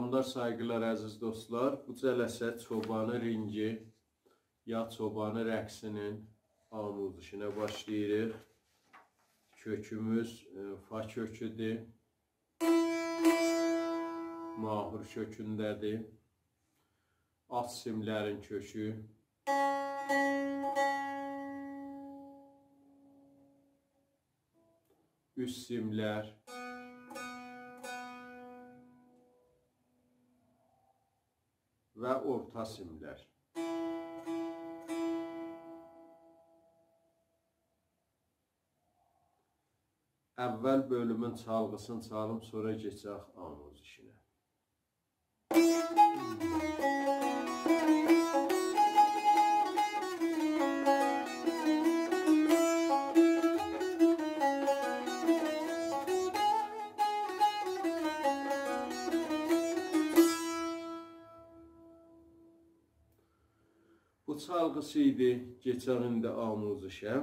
Salamlar, saygılar əziz dostlar. Bu cələsə çobanı ringi ya çobanı rəqsinin amuzişinə başlayırıq. Kökümüz fa köküdür. Mahur kökündədir. Alt simlərin kökü. Üst simlər. Və orta simlər. Əvvəl bölümün çalğısını çalım, sonra keçək amuz işinə. Bu çalğısı idi, keçən indi amuz işə.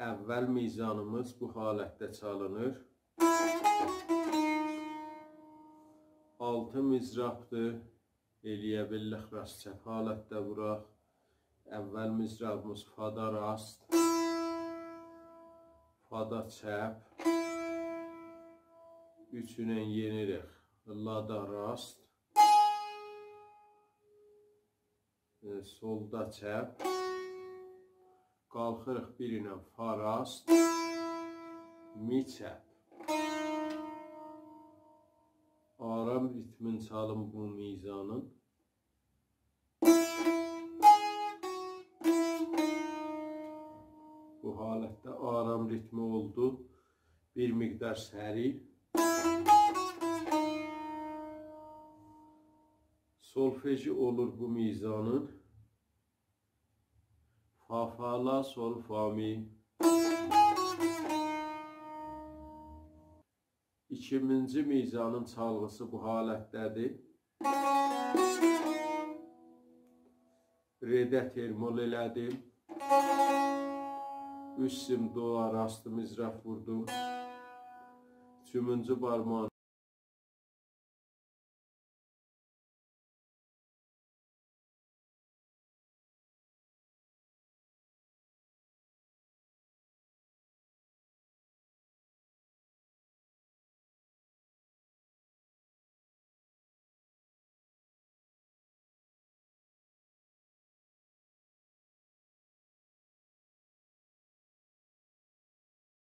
Əvvəl mizanımız bu halətdə çalınır. 6 mizrabdır. Eləyə bilək rast çəp halətdə vuraq. Əvvəl mizrabımız fada rast. Fada çəp. Üçünə yenirik. Lada rast. Solda çəp. Qalxırıq birinə fa rast, mi çəp. Aram ritmin çalım bu mizanın. Bu halətdə aram ritmi oldu. Bir miqdar səri. Solfeji olur bu mizanın. Fa, fa, la, sol, fa, mi. İkinci mizanın çalğısı bu halətdədir. Redə termol elədim. Üst sim, do, rastı mizraf vurdum. Üçüncü barmağın